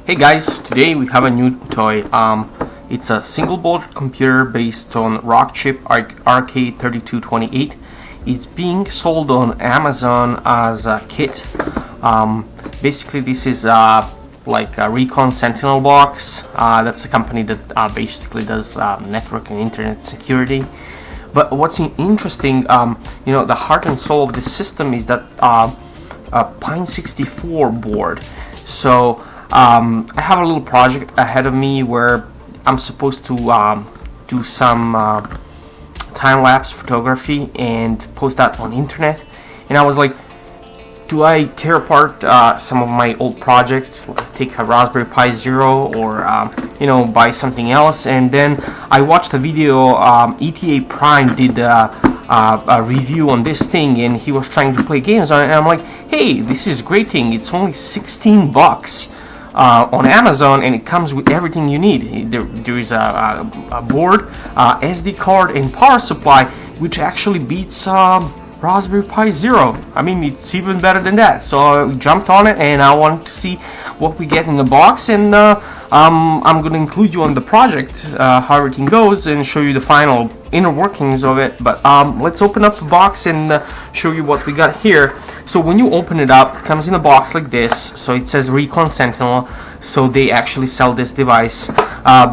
Hey guys, today we have a new toy. It's a single board computer based on Rockchip RK3228. It's being sold on Amazon as a kit. Basically this is like a Recon Sentinel box. That's a company that basically does network and internet security. But what's interesting, the heart and soul of this system is that a Pine64 board. So I have a little project ahead of me where I'm supposed to do some time-lapse photography and post that on internet. And I was like, do I tear apart some of my old projects, like take a Raspberry Pi Zero, or buy something else? And then I watched a video. ETA Prime did a review on this thing, and he was trying to play games on it. And I'm like, hey, this is a great thing. It's only 16 bucks on Amazon, and it comes with everything you need. There is a board, SD card, and power supply, which actually beats Raspberry Pi Zero. I mean, it's even better than that. So I jumped on it, and I wanted to see what we get in the box, and I'm going to include you on the project, how everything goes, and show you the final inner workings of it. But let's open up the box and show you what we got here. So when you open it up, it comes in a box like this. So it says Recon Sentinel. So they actually sell this device.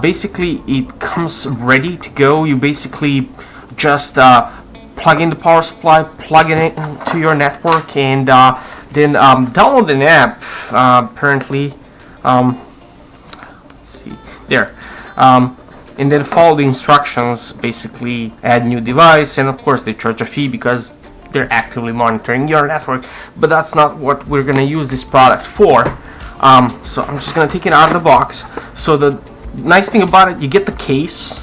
Basically, it comes ready to go. You basically just plug in the power supply, plug it into your network, and then download an app. Apparently, let's see there, and then follow the instructions. Basically, add new device, and of course they charge a fee because they're actively monitoring your network. But that's not what we're gonna use this product for. So I'm just gonna take it out of the box. So the nice thing about it, you get the case.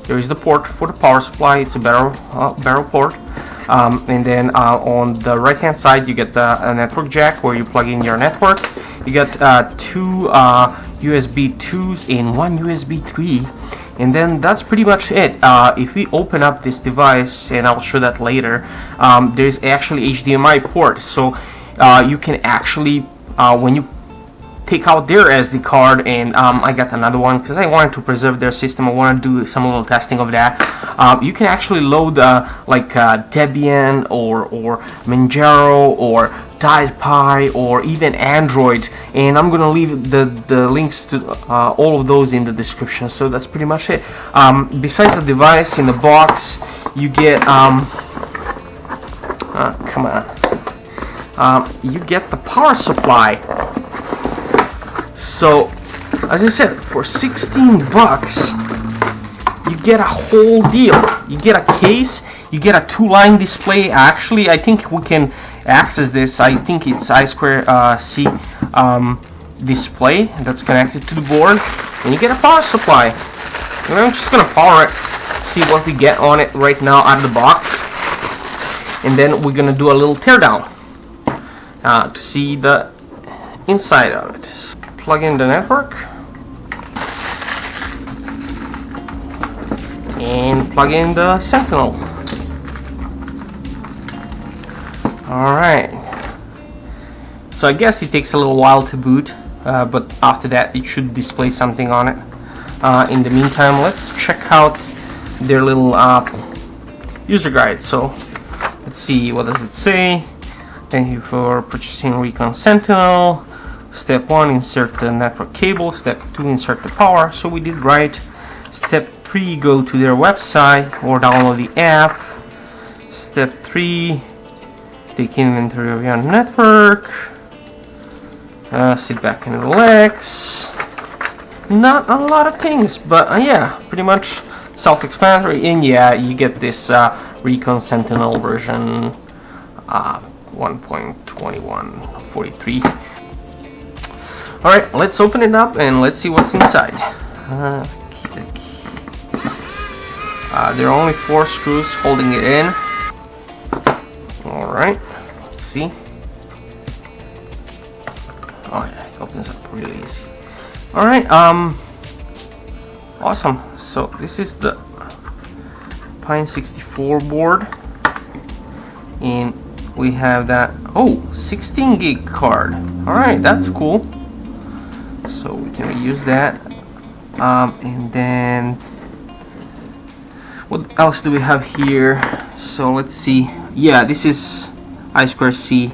There is the port for the power supply. It's a barrel port, and then on the right hand side you get the network jack where you plug in your network. You get two USB 2s and one USB 3, and then that's pretty much it. If we open up this device, and I'll show that later, there's actually HDMI port, so you can actually when you take out their SD card, and I got another one because I wanted to preserve their system. I want to do some little testing of that. You can actually load like Debian or Manjaro or DietPi or even Android, and I'm gonna leave the links to all of those in the description. So that's pretty much it. Besides the device in the box, you get you get the power supply. So, as I said, for 16 bucks, you get a whole deal. You get a case, you get a 2-line display. Actually, I think we can access this. I think it's I2C display that's connected to the board, and you get a power supply. And I'm just gonna power it, see what we get on it right now out of the box, and then we're gonna do a little teardown to see the inside of it. Plug in the network and plug in the Sentinel. Alright, so I guess it takes a little while to boot, but after that it should display something on it. In the meantime, let's check out their little user guide. So let's see, what does it say? Thank you for purchasing Recon Sentinel. Step 1, insert the network cable. Step 2, insert the power. So we did right. Step 3, go to their website or download the app. Step 3, take inventory of your network. Sit back and relax. Not a lot of things, but yeah, pretty much self-explanatory. And yeah, you get this Recon Sentinel version 1.2143. Alright, let's open it up and let's see what's inside. There are only 4 screws holding it in. Alright, let's see. Oh yeah, it opens up really easy. Alright, awesome. So this is the Pine64 board, and we have that 16 gig card. Alright, that's cool. so we can reuse that. And then what else do we have here? So let's see. Yeah, this is I2C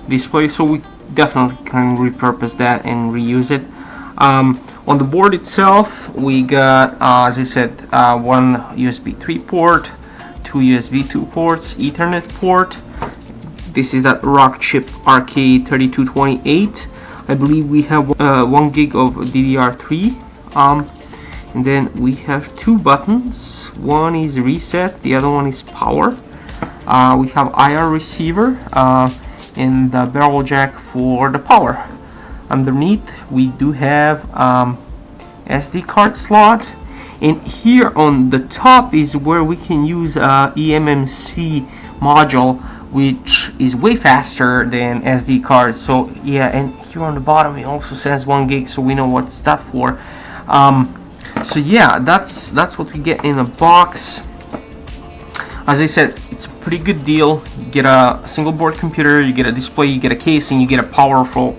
display, so we definitely can repurpose that and reuse it. On the board itself, we got, as I said, one USB 3 port, two USB 2 ports, Ethernet port. This is that Rockchip RK3228. I believe we have 1 gig of DDR3. And then we have two buttons. One is reset, the other one is power. We have IR receiver and the barrel jack for the power. Underneath we do have SD card slot, and here on the top is where we can use eMMC module, which is way faster than SD card. So yeah, and here on the bottom it also says 1 gig, so we know what's that for. So yeah, that's what we get in a box. As I said, it's a pretty good deal. You get a single board computer, you get a display, you get a case, and you get a powerful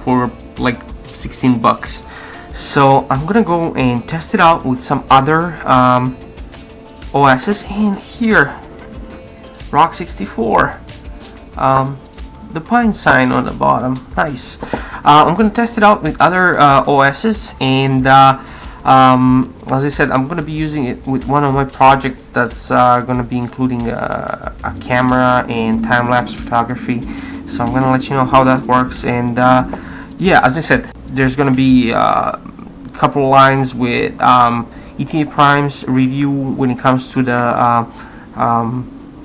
for like 16 bucks. So I'm gonna go and test it out with some other OSs, and here, Rock64, the pine sign on the bottom, nice. I'm gonna test it out with other OSs, and as I said, I'm gonna be using it with one of my projects that's gonna be including a camera and time-lapse photography. So I'm gonna let you know how that works. And yeah, as I said, there's gonna be a couple of lines with ETA Prime's review when it comes to the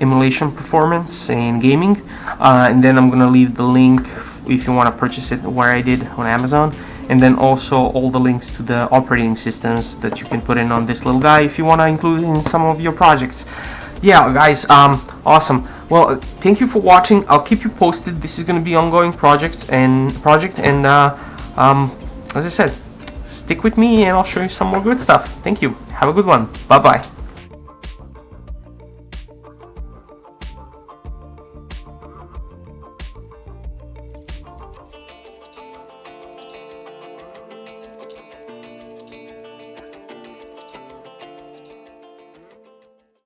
emulation performance and gaming, and then I'm gonna leave the link if you want to purchase it where I did on Amazon, and then also all the links to the operating systems that you can put in on this little guy if you want to include it in some of your projects. Yeah, guys, awesome. Well, thank you for watching. I'll keep you posted. This is going to be ongoing project, and as I said, stick with me and I'll show you some more good stuff. Thank you. Have a good one. Bye bye.